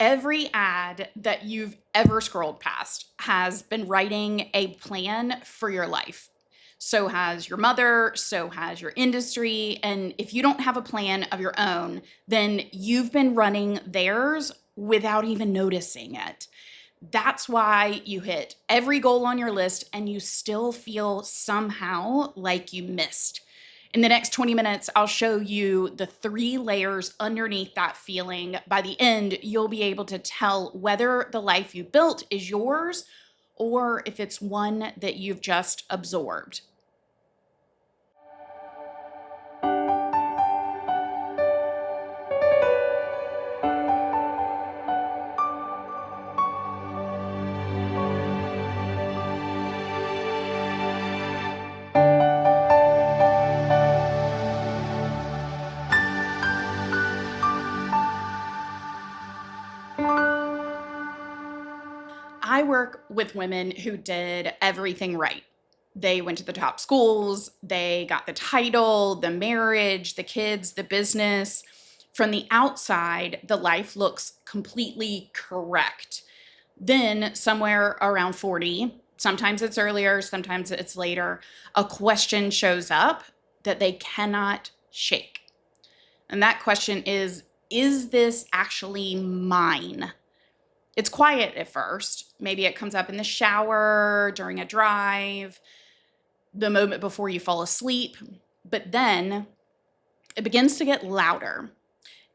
Every ad that you've ever scrolled past has been writing a plan for your life. So has your mother, so has your industry. And if you don't have a plan of your own, then you've been running theirs without even noticing it. That's why you hit every goal on your list and you still feel somehow like you missed. In the next 20 minutes, I'll show you the 3 layers underneath that feeling. By the end, you'll be able to tell whether the life you built is yours or if it's one that you've just absorbed. I work with women who did everything right. They went to the top schools, they got the title, the marriage, the kids, the business. From the outside, the life looks completely correct. Then, somewhere around 40, sometimes it's earlier, sometimes it's later, a question shows up that they cannot shake. And that question is this actually mine? It's quiet at first. Maybe it comes up in the shower, during a drive, the moment before you fall asleep. But then it begins to get louder.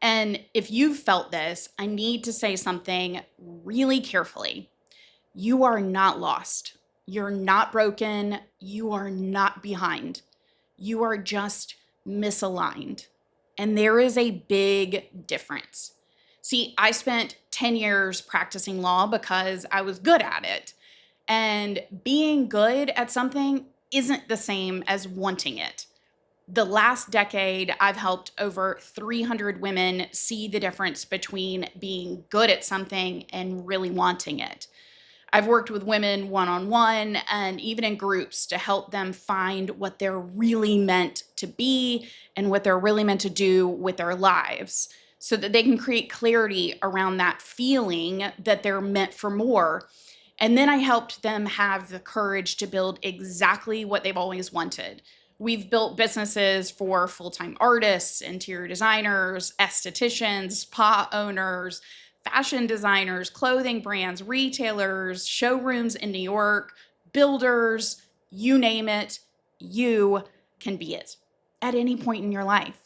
And if you've felt this, I need to say something really carefully. You are not lost. You're not broken. You are not behind. You are just misaligned. And there is a big difference. See, I spent 10 years practicing law because I was good at it. And being good at something isn't the same as wanting it. The last decade, I've helped over 300 women see the difference between being good at something and really wanting it. I've worked with women one-on-one and even in groups to help them find what they're really meant to be and what they're really meant to do with their lives so that they can create clarity around that feeling that they're meant for more. And then I helped them have the courage to build exactly what they've always wanted. We've built businesses for full-time artists, interior designers, estheticians, spa owners, fashion designers, clothing brands, retailers, showrooms in New York, builders, you name it, you can be it at any point in your life.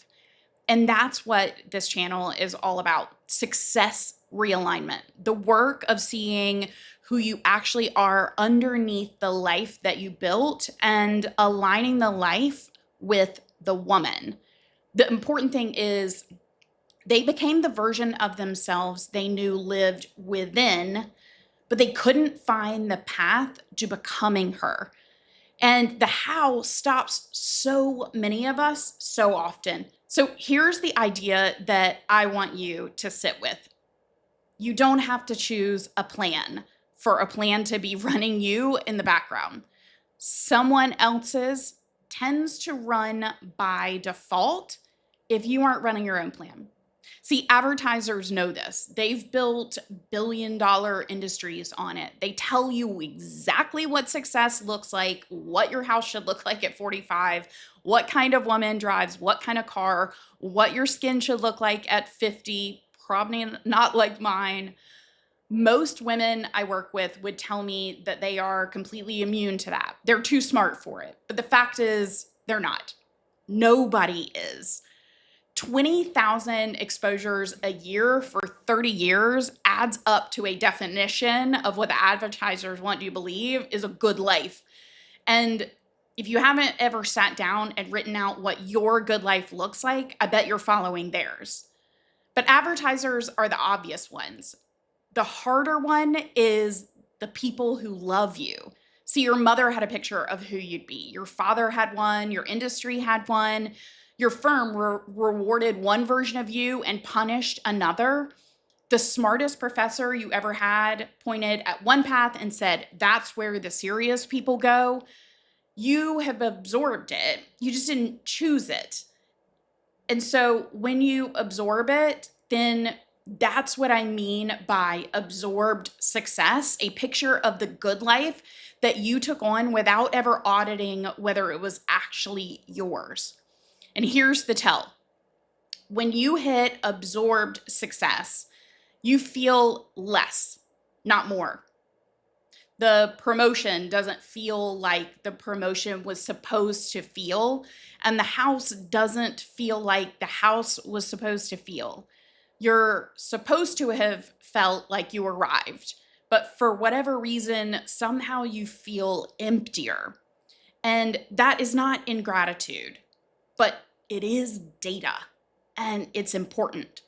And that's what this channel is all about. Success realignment, the work of seeing who you actually are underneath the life that you built and aligning the life with the woman. The important thing is they became the version of themselves they knew lived within, but they couldn't find the path to becoming her. And the how stops so many of us so often. So here's the idea that I want you to sit with. You don't have to choose a plan for a plan to be running you in the background. Someone else's tends to run by default if you aren't running your own plan. See, advertisers know this. They've built billion-dollar industries on it. They tell you exactly what success looks like, what your house should look like at 45, what kind of woman drives what kind of car, what your skin should look like at 50, probably not like mine. Most women I work with would tell me that they are completely immune to that. They're too smart for it. But the fact is, they're not. Nobody is. 20,000 exposures a year for 30 years adds up to a definition of what the advertisers want you to believe is a good life. And if you haven't ever sat down and written out what your good life looks like, I bet you're following theirs. But advertisers are the obvious ones. The harder one is the people who love you. See, your mother had a picture of who you'd be. Your father had one. Your industry had one. Your firm rewarded one version of you and punished another. The smartest professor you ever had pointed at one path and said, that's where the serious people go. You have absorbed it. You just didn't choose it. And so when you absorb it, then That's what I mean by absorbed success, a picture of the good life that you took on without ever auditing whether it was actually yours. And here's the tell. When you hit absorbed success, you feel less, not more. The promotion doesn't feel like the promotion was supposed to feel, and the house doesn't feel like the house was supposed to feel. You're supposed to have felt like you arrived, but for whatever reason, somehow you feel emptier. And that is not ingratitude, but it is data, and it's important.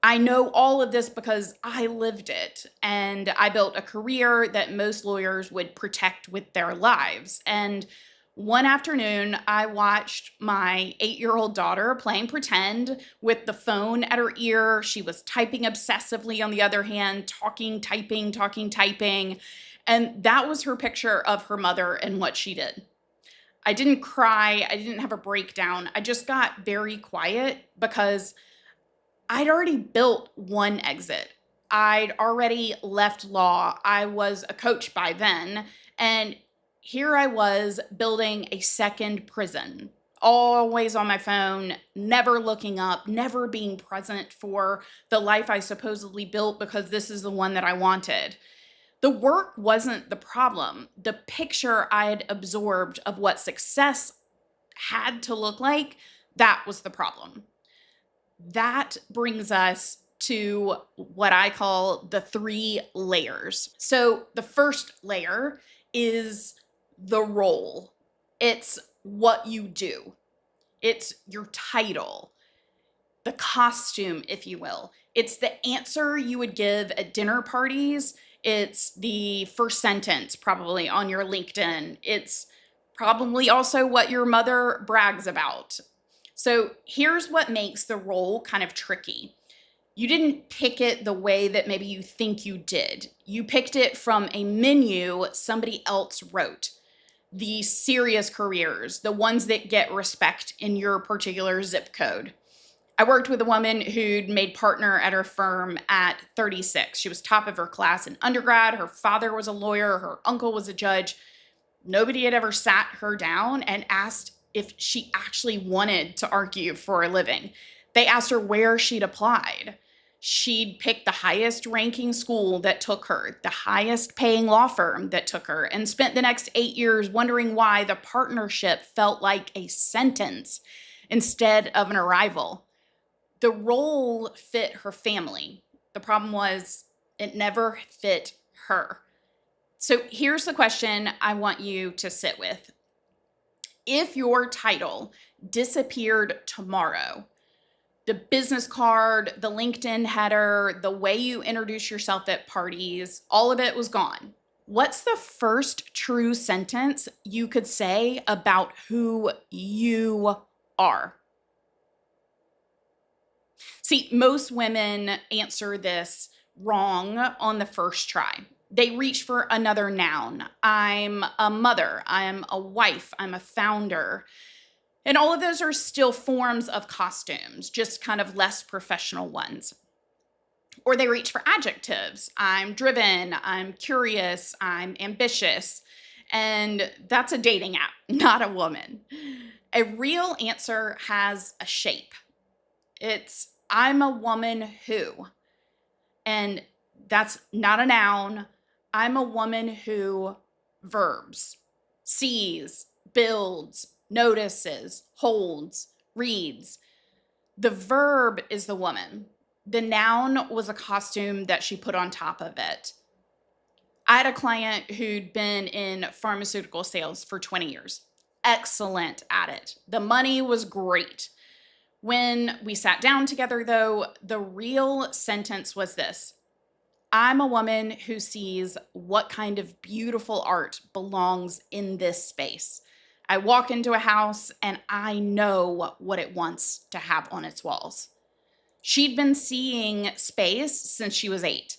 I know all of this because I lived it, and I built a career that most lawyers would protect with their lives. And one afternoon, I watched my 8-year-old daughter playing pretend with the phone at her ear. She was typing obsessively on the other hand, talking, typing, talking, typing. And that was her picture of her mother and what she did. I didn't cry. I didn't have a breakdown. I just got very quiet because I'd already built one exit. I'd already left law. I was a coach by then. And here I was building a second prison, always on my phone, never looking up, never being present for the life I supposedly built because this is the one that I wanted. The work wasn't the problem. The picture I had absorbed of what success had to look like, that was the problem. That brings us to what I call the 3 layers. So the first layer is the role. It's what you do. It's your title, the costume, if you will. It's the answer you would give at dinner parties. It's the first sentence probably on your LinkedIn. It's probably also what your mother brags about. So here's what makes the role kind of tricky. You didn't pick it the way that maybe you think you did. You picked it from a menu somebody else wrote. The serious careers, the ones that get respect in your particular zip code. I worked with a woman who'd made partner at her firm at 36. She was top of her class in undergrad. Her father was a lawyer. Her uncle was a judge. Nobody had ever sat her down and asked if she actually wanted to argue for a living. They asked her where she'd applied. She'd picked the highest ranking school that took her, the highest paying law firm that took her, and spent the next 8 years wondering why the partnership felt like a sentence instead of an arrival. The role fit her family. The problem was it never fit her. So here's the question I want you to sit with. If your title disappeared tomorrow, the business card, the LinkedIn header, the way you introduce yourself at parties, all of it was gone. What's the first true sentence you could say about who you are? See, most women answer this wrong on the first try. They reach for another noun. I'm a mother, I'm a wife, I'm a founder. And all of those are still forms of costumes, just kind of less professional ones. Or they reach for adjectives. I'm driven, I'm curious, I'm ambitious. And that's a dating app, not a woman. A real answer has a shape. It's I'm a woman who. And that's not a noun. I'm a woman who verbs, sees, builds, notices, holds, reads. The verb is the woman. The noun was a costume that she put on top of it. I had a client who'd been in pharmaceutical sales for 20 years. Excellent at it. The money was great. When we sat down together, though, the real sentence was this: I'm a woman who sees what kind of beautiful art belongs in this space. I walk into a house and I know what it wants to have on its walls. She'd been seeing space since she was 8.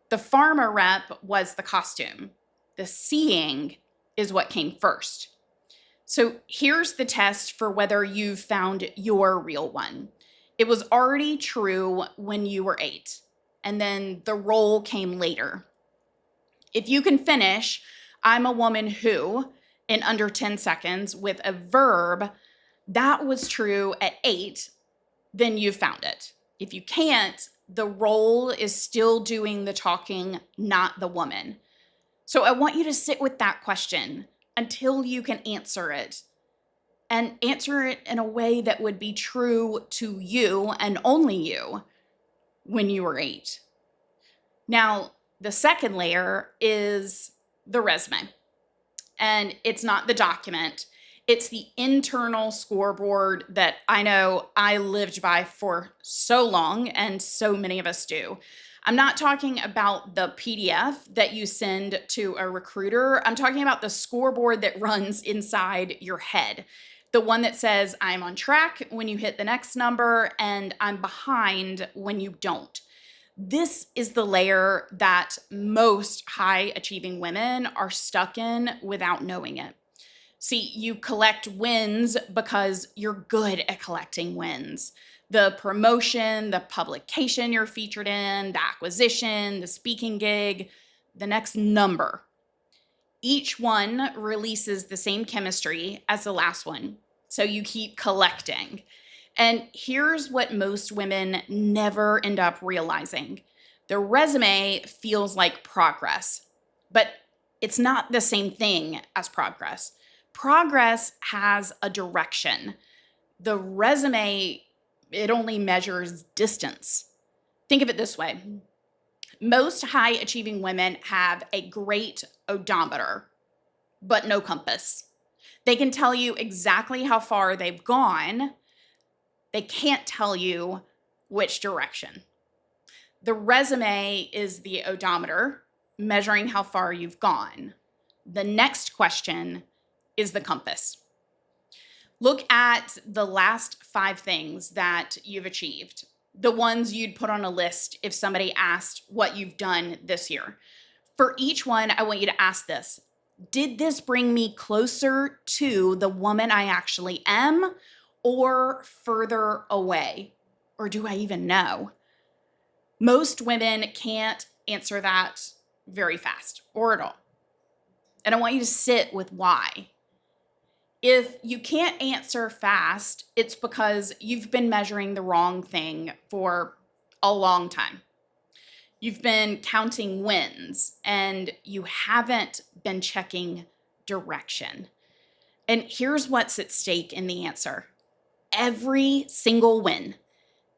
The pharma rep was the costume. The seeing is what came first. So here's the test for whether you've found your real one. It was already true when you were 8, and then the role came later. If you can finish, I'm a woman who, in under 10 seconds with a verb, that was true at 8, then you found it. If you can't, the role is still doing the talking, not the woman. So I want you to sit with that question until you can answer it, and answer it in a way that would be true to you and only you when you were 8. Now, the second layer is the resume. And it's not the document. It's the internal scoreboard that I know I lived by for so long, and so many of us do. I'm not talking about the PDF that you send to a recruiter. I'm talking about the scoreboard that runs inside your head. The one that says, I'm on track when you hit the next number, and I'm behind when you don't. This is the layer that most high achieving women are stuck in without knowing it. See, you collect wins because you're good at collecting wins. The promotion, the publication you're featured in, the acquisition, the speaking gig, the next number. Each one releases the same chemistry as the last one. So you keep collecting. And here's what most women never end up realizing. The resume feels like progress, but it's not the same thing as progress. Progress has a direction. The resume, it only measures distance. Think of it this way. Most high achieving women have a great odometer, but no compass. They can tell you exactly how far they've gone. They can't tell you which direction. The resume is the odometer, measuring how far you've gone. The next question is the compass. Look at the last 5 things that you've achieved, the ones you'd put on a list if somebody asked what you've done this year. For each one, I want you to ask this. Did this bring me closer to the woman I actually am, or further away? Or do I even know? Most women can't answer that very fast or at all. And I want you to sit with why. If you can't answer fast, it's because you've been measuring the wrong thing for a long time. You've been counting wins and you haven't been checking direction. And here's what's at stake in the answer. Every single win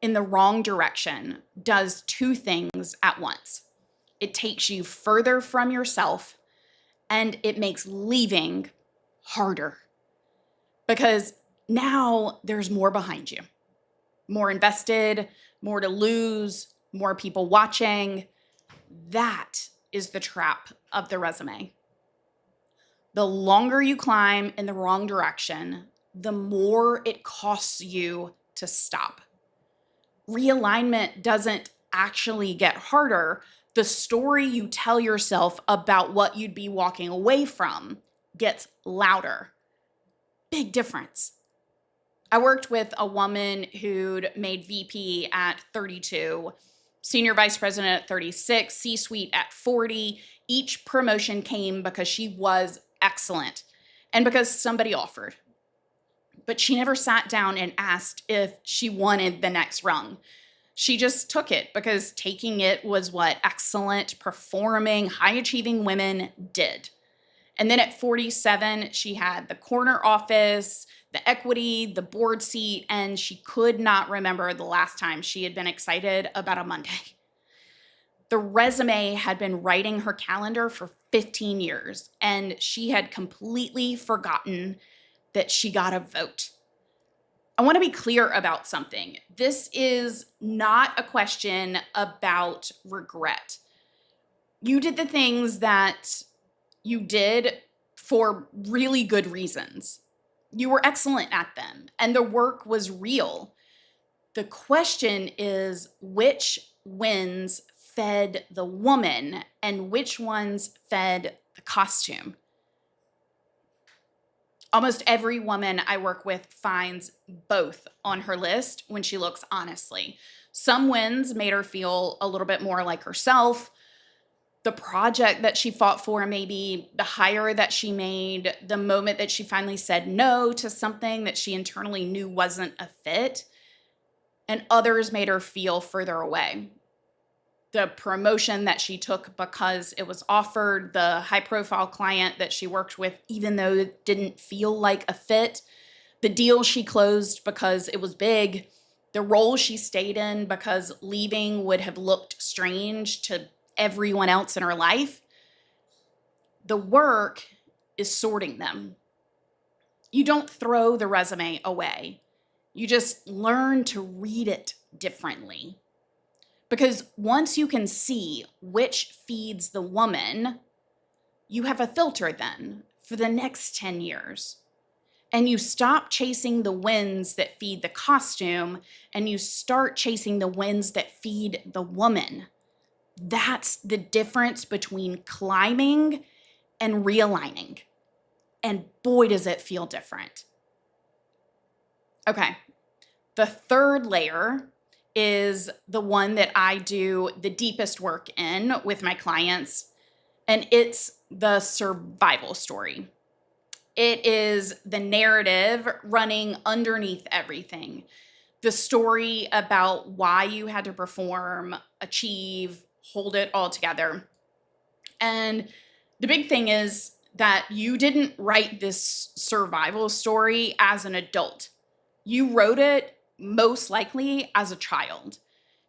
in the wrong direction does 2 things at once. It takes you further from yourself, and it makes leaving harder. Because now there's more behind you, more invested, more to lose, more people watching. That is the trap of the resume. The longer you climb in the wrong direction, the more it costs you to stop. Realignment doesn't actually get harder. The story you tell yourself about what you'd be walking away from gets louder. Big difference. I worked with a woman who'd made VP at 32, senior vice president at 36, C-suite at 40. Each promotion came because she was excellent and because somebody offered. But she never sat down and asked if she wanted the next rung. She just took it because taking it was what excellent, performing, high-achieving women did. And then at 47, she had the corner office, the equity, the board seat, and she could not remember the last time she had been excited about a Monday. The resume had been writing her calendar for 15 years, and she had completely forgotten that she got a vote. I want to be clear about something. This is not a question about regret. You did the things that you did for really good reasons. You were excellent at them, and the work was real. The question is, which wins fed the woman and which ones fed the costume? Almost every woman I work with finds both on her list when she looks honestly. Some wins made her feel a little bit more like herself. The project that she fought for, maybe the hire that she made, the moment that she finally said no to something that she internally knew wasn't a fit, and others made her feel further away. The promotion that she took because it was offered, the high profile client that she worked with, even though it didn't feel like a fit, the deal she closed because it was big, the role she stayed in because leaving would have looked strange to everyone else in her life. The work is sorting them. You don't throw the resume away. You just learn to read it differently. Because once you can see which feeds the woman, you have a filter then for the next 10 years. And you stop chasing the wins that feed the costume, and you start chasing the wins that feed the woman. That's the difference between climbing and realigning. And boy, does it feel different. Okay, the third layer is the one that I do the deepest work in with my clients, and it's the survival story. It is the narrative running underneath everything. The story about why you had to perform, achieve, hold it all together. And the big thing is that you didn't write this survival story as an adult. You wrote it most likely as a child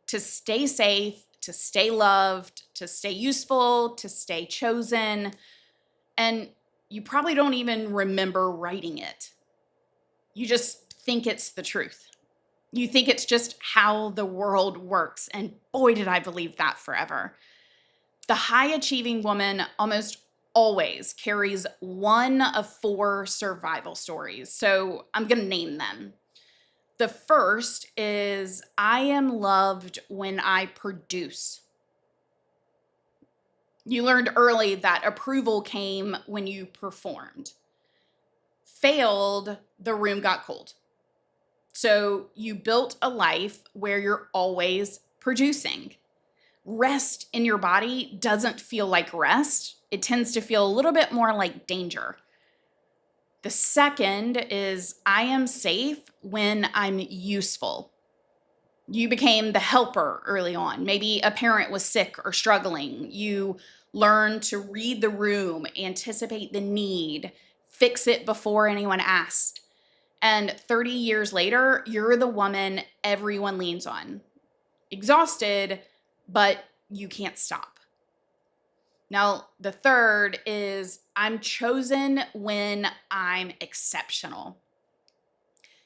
to stay safe, to stay loved, to stay useful, to stay chosen. And you probably don't even remember writing it. You just think it's the truth. You think it's just how the world works. And boy, did I believe that forever. The high achieving woman almost always carries one of 4 survival stories. So I'm going to name them. The first is I am loved when I produce. You learned early that approval came when you performed. Failed, the room got cold. So you built a life where you're always producing. Rest in your body doesn't feel like rest. It tends to feel a little bit more like danger. The second is I am safe when I'm useful. You became the helper early on. Maybe a parent was sick or struggling. You learned to read the room, anticipate the need, fix it before anyone asked. And 30 years later, you're the woman everyone leans on. Exhausted, but you can't stop. Now, the third is I'm chosen when I'm exceptional.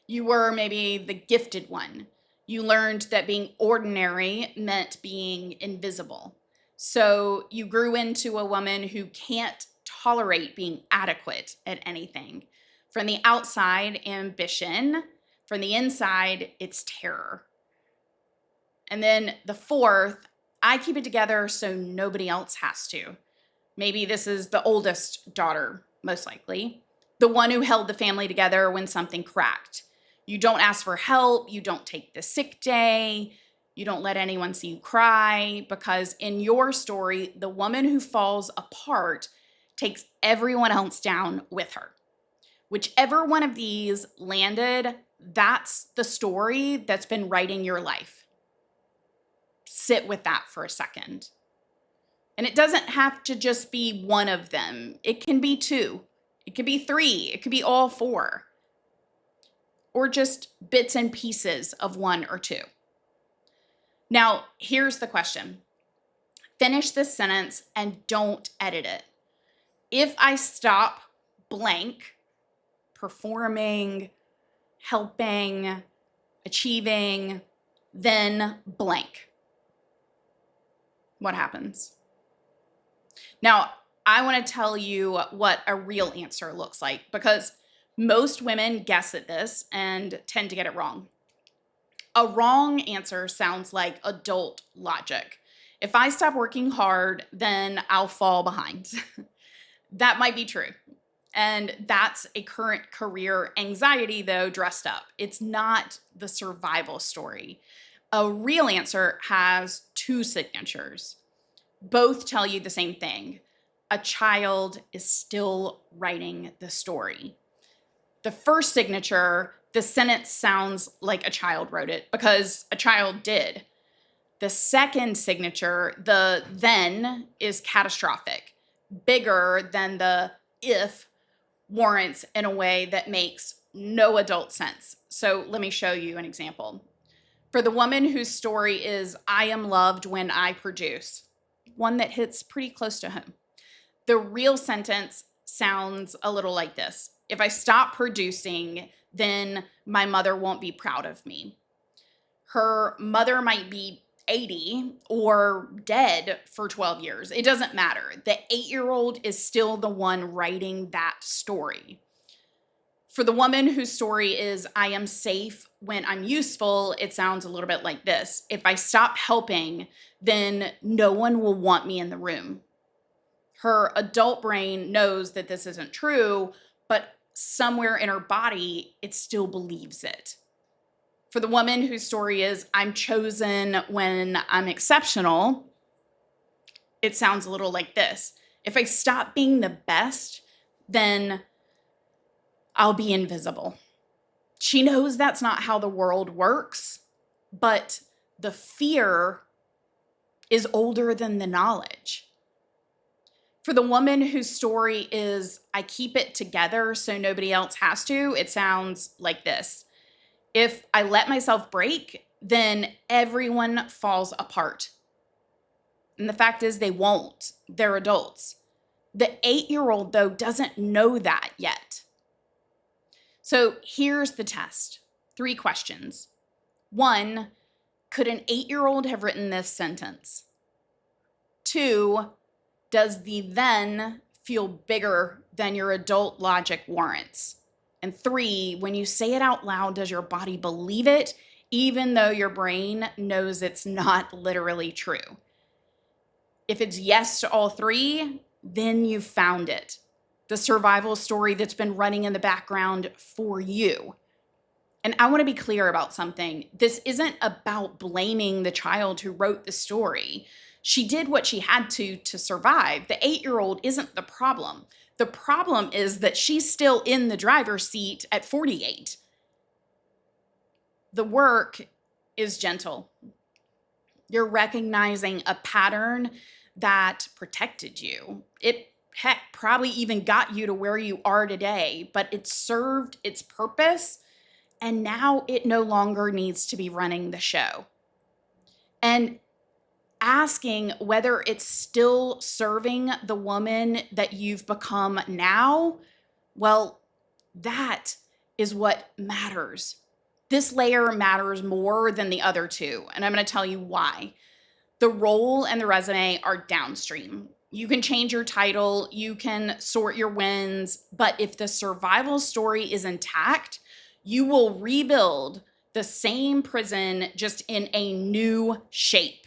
You were maybe the gifted one. You learned that being ordinary meant being invisible. So you grew into a woman who can't tolerate being adequate at anything. From the outside, ambition. From the inside, it's terror. And then the fourth, I keep it together so nobody else has to. Maybe this is the oldest daughter, most likely, the one who held the family together when something cracked. You don't ask for help. You don't take the sick day. You don't let anyone see you cry, because in your story, the woman who falls apart takes everyone else down with her. Whichever one of these landed, that's the story that's been writing your life. Sit with that for a second. And it doesn't have to just be one of them. It can be 2. It could be 3. It could be all 4. Or just bits and pieces of 1 or 2. Now, here's the question. Finish this sentence and don't edit it. If I stop blank, performing, helping, achieving, then blank, what happens? Now, I want to tell you what a real answer looks like, because most women guess at this and tend to get it wrong. A wrong answer sounds like adult logic. If I stop working hard, then I'll fall behind. That might be true. And that's a current career anxiety, though, dressed up. It's not the survival story. A real answer has two signatures. Both tell you the same thing. A child is still writing the story. The first signature, the sentence sounds like a child wrote it because a child did. The second signature, the then, is catastrophic, bigger than the if warrants in a way that makes no adult sense. So let me show you an example. For the woman whose story is, I am loved when I produce, one that hits pretty close to home. The real sentence sounds a little like this. If I stop producing, then my mother won't be proud of me. Her mother might be 80 or dead for 12 years. It doesn't matter. The 8-year-old is still the one writing that story. For the woman whose story is, I am safe when I'm useful, it sounds a little bit like this. If I stop helping, then no one will want me in the room. Her adult brain knows that this isn't true, but somewhere in her body, it still believes it. For the woman whose story is, I'm chosen when I'm exceptional, it sounds a little like this. If I stop being the best, then I'll be invisible. She knows that's not how the world works, but the fear is older than the knowledge. For the woman whose story is, I keep it together so nobody else has to, it sounds like this. If I let myself break, then everyone falls apart. And the fact is, they won't. They're adults. The 8-year-old, though, doesn't know that yet. So here's the test. 3 questions. 1, could an 8-year-old have written this sentence? 2, does the then feel bigger than your adult logic warrants? And 3, when you say it out loud, does your body believe it, even though your brain knows it's not literally true? If it's yes to all 3, then you've found it. The survival story that's been running in the background for you. And I want to be clear about something. This isn't about blaming the child who wrote the story. She did what she had to survive. The 8-year-old isn't the problem. The problem is that she's still in the driver's seat at 48. The work is gentle. You're recognizing a pattern that protected you. It, heck, probably even got you to where you are today, but it served its purpose, and now it no longer needs to be running the show. And asking whether it's still serving the woman that you've become now, well, that is what matters. This layer matters more than the other 2, and I'm going to tell you why. The role and the resume are downstream. You can change your title, you can sort your wins, but if the survival story is intact, you will rebuild the same prison just in a new shape.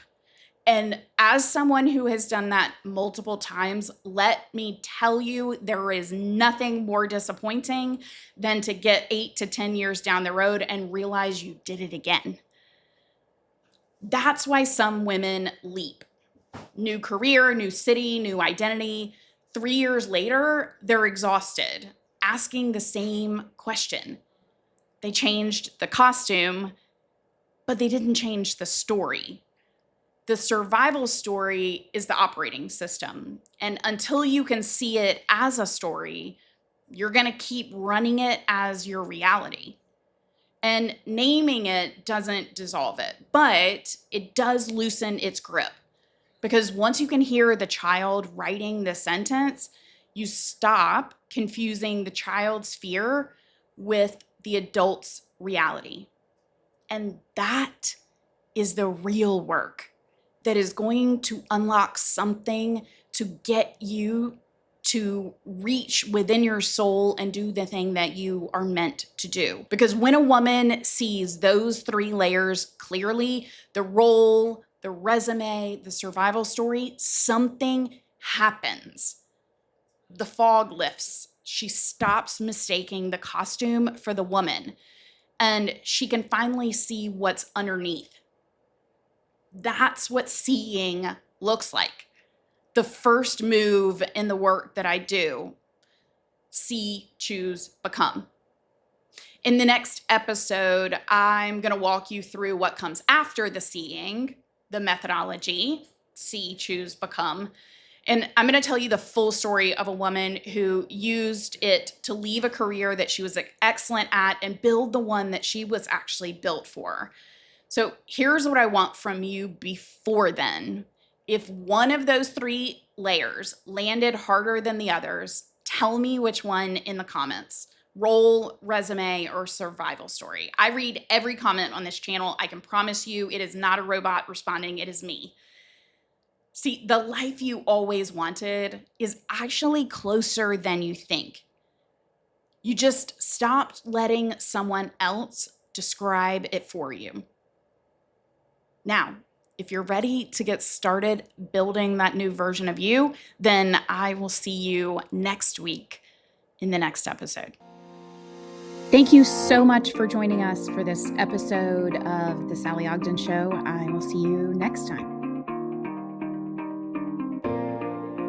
And as someone who has done that multiple times, let me tell you, there is nothing more disappointing than to get 8 to 10 years down the road and realize you did it again. That's why some women leap. New career, new city, new identity. 3 years later, they're exhausted, asking the same question. They changed the costume, but they didn't change the story. The survival story is the operating system. And until you can see it as a story, you're going to keep running it as your reality. And naming it doesn't dissolve it, but it does loosen its grip. Because once you can hear the child writing the sentence, you stop confusing the child's fear with the adult's reality. And that is the real work that is going to unlock something to get you to reach within your soul and do the thing that you are meant to do. Because when a woman sees those 3 layers clearly, the role, the resume, the survival story, something happens. The fog lifts. She stops mistaking the costume for the woman, and she can finally see what's underneath. That's what seeing looks like. The first move in the work that I do: see, choose, become. In the next episode, I'm going to walk you through what comes after the seeing, the methodology, see, choose, become. And I'm going to tell you the full story of a woman who used it to leave a career that she was excellent at and build the one that she was actually built for. So here's what I want from you before then. If one of those 3 layers landed harder than the others, tell me which one in the comments. Role, resume, or survival story. I read every comment on this channel. I can promise you it is not a robot responding. It is me. See, the life you always wanted is actually closer than you think. You just stopped letting someone else describe it for you. Now, if you're ready to get started building that new version of you, then I will see you next week in the next episode. Thank you so much for joining us for this episode of the Sallie Ogden Show. I will see you next time.